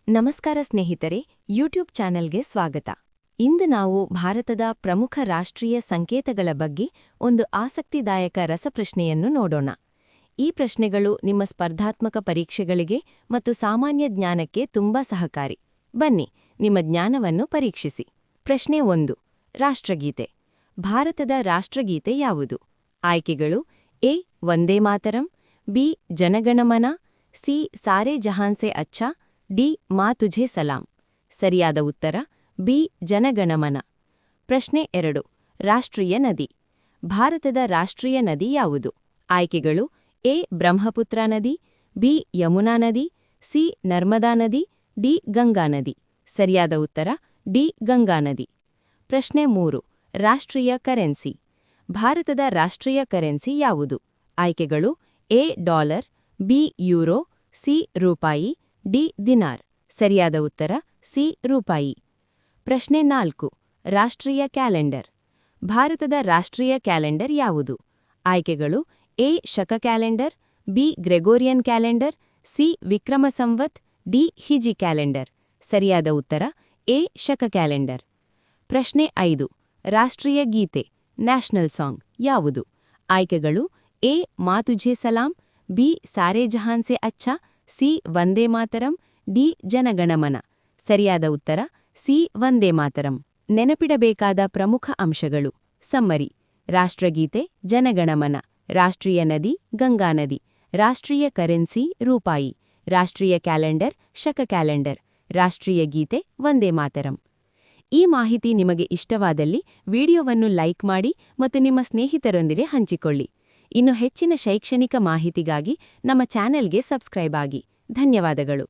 ನಮಸ್ಕಾರ ಸ್ನೇಹಿತರೆ, ಯೂಟ್ಯೂಬ್ ಚಾನೆಲ್ಗೆ ಸ್ವಾಗತ. ಇಂದು ನಾವು ಭಾರತದ ಪ್ರಮುಖ ರಾಷ್ಟ್ರೀಯ ಸಂಕೇತಗಳ ಬಗ್ಗೆ ಒಂದು ಆಸಕ್ತಿದಾಯಕ ರಸಪ್ರಶ್ನೆಯನ್ನು ನೋಡೋಣ. ಈ ಪ್ರಶ್ನೆಗಳು ನಿಮ್ಮ ಸ್ಪರ್ಧಾತ್ಮಕ ಪರೀಕ್ಷೆಗಳಿಗೆ ಮತ್ತು ಸಾಮಾನ್ಯ ಜ್ಞಾನಕ್ಕೆ ತುಂಬಾ ಸಹಕಾರಿ. ಬನ್ನಿ, ನಿಮ್ಮ ಜ್ಞಾನವನ್ನು ಪರೀಕ್ಷಿಸಿ. ಪ್ರಶ್ನೆ 1. ರಾಷ್ಟ್ರಗೀತೆ. ಭಾರತದ ರಾಷ್ಟ್ರಗೀತೆ ಯಾವುದು? ಆಯ್ಕೆಗಳು: A. Vande Mataram, B. Jana Gana Mana, C. ಸಾರೆ ಜಹಾನ್ ಸೆ ಅಚ್ಚಾ, ಡಿ. ಮಾ ತುझे ಸಲಾಂ. ಸರಿಯಾದ ಉತ್ತರ ಬಿ. ಜನಗಣಮನ. ಪ್ರಶ್ನೆ 2. ರಾಷ್ಟ್ರೀಯ ನದಿ. ಭಾರತದ ರಾಷ್ಟ್ರೀಯ ನದಿ ಯಾವುದು? ಆಯ್ಕೆಗಳು: ಎ. ಬ್ರಹ್ಮಪುತ್ರ ನದಿ, ಬಿ. ಯಮುನಾ ನದಿ, ಸಿ. ನರ್ಮದಾ ನದಿ, ಡಿ. ಗಂಗಾ ನದಿ. ಸರಿಯಾದ ಉತ್ತರ ಡಿ. ಗಂಗಾ ನದಿ. ಪ್ರಶ್ನೆ 3. ರಾಷ್ಟ್ರೀಯ ಕರೆನ್ಸಿ. ಭಾರತದ ರಾಷ್ಟ್ರೀಯ ಕರೆನ್ಸಿ ಯಾವುದು? ಆಯ್ಕೆಗಳು: A. Dollar, B. Euro, C. ರೂಪಾಯಿ, ಡಿ. ದಿನಾರ್. ಸರಿಯಾದ ಉತ್ತರ ಸಿ. ರೂಪಾಯಿ. ಪ್ರಶ್ನೆ 4. ರಾಷ್ಟ್ರೀಯ ಕ್ಯಾಲೆಂಡರ್. ಭಾರತದ ರಾಷ್ಟ್ರೀಯ ಕ್ಯಾಲೆಂಡರ್ ಯಾವುದು? ಆಯ್ಕೆಗಳು: A. Saka calendar, B. Gregorian calendar, C. Vikram Samvat, D. Hijri calendar. ಸರಿಯಾದ ಉತ್ತರ ಎ. ಶಕ ಕ್ಯಾಲೆಂಡರ್. ಪ್ರಶ್ನೆ 5. ರಾಷ್ಟ್ರೀಯ ಗೀತೆ ನ್ಯಾಷನಲ್ ಸಾಂಗ್ ಯಾವುದು? ಆಯ್ಕೆಗಳು: ಎ. ಮಾ ತುझे ಸಲಾಂ, ಬಿ. ಸಾರೆ ಜಹಾನ್ ಸೆ ಅಚ್ಚಾ, ಸಿ. ವಂದೇ ಮಾತರಂ, ಡಿ. ಜನಗಣಮನ. ಸರಿಯಾದ ಉತ್ತರ ಸಿ. ವಂದೇ ಮಾತರಂ. ನೆನಪಿಡಬೇಕಾದ ಪ್ರಮುಖ ಅಂಶಗಳು. ಸಮ್ಮರಿ: ರಾಷ್ಟ್ರಗೀತೆ ಜನಗಣಮನ, ರಾಷ್ಟ್ರೀಯ ನದಿ ಗಂಗಾ ನದಿ, ರಾಷ್ಟ್ರೀಯ ಕರೆನ್ಸಿ ರೂಪಾಯಿ, ರಾಷ್ಟ್ರೀಯ ಕ್ಯಾಲೆಂಡರ್ ಶಕ ಕ್ಯಾಲೆಂಡರ್, ರಾಷ್ಟ್ರೀಯ ಗೀತೆ ವಂದೇ ಮಾತರಂ. ಈ ಮಾಹಿತಿ ನಿಮಗೆ ಇಷ್ಟವಾದಲ್ಲಿ ವಿಡಿಯೋವನ್ನು ಲೈಕ್ ಮಾಡಿ ಮತ್ತು ನಿಮ್ಮ ಸ್ನೇಹಿತರೊಂದಿಗೆ ಹಂಚಿಕೊಳ್ಳಿ. ಇನ್ನು ಹೆಚ್ಚಿನ ಶೈಕ್ಷಣಿಕ ಮಾಹಿತಿಗಾಗಿ ನಮ್ಮ ಚಾನೆಲ್ಗೆ ಸಬ್ಸ್ಕ್ರೈಬ್ ಆಗಿ. ಧನ್ಯವಾದಗಳು.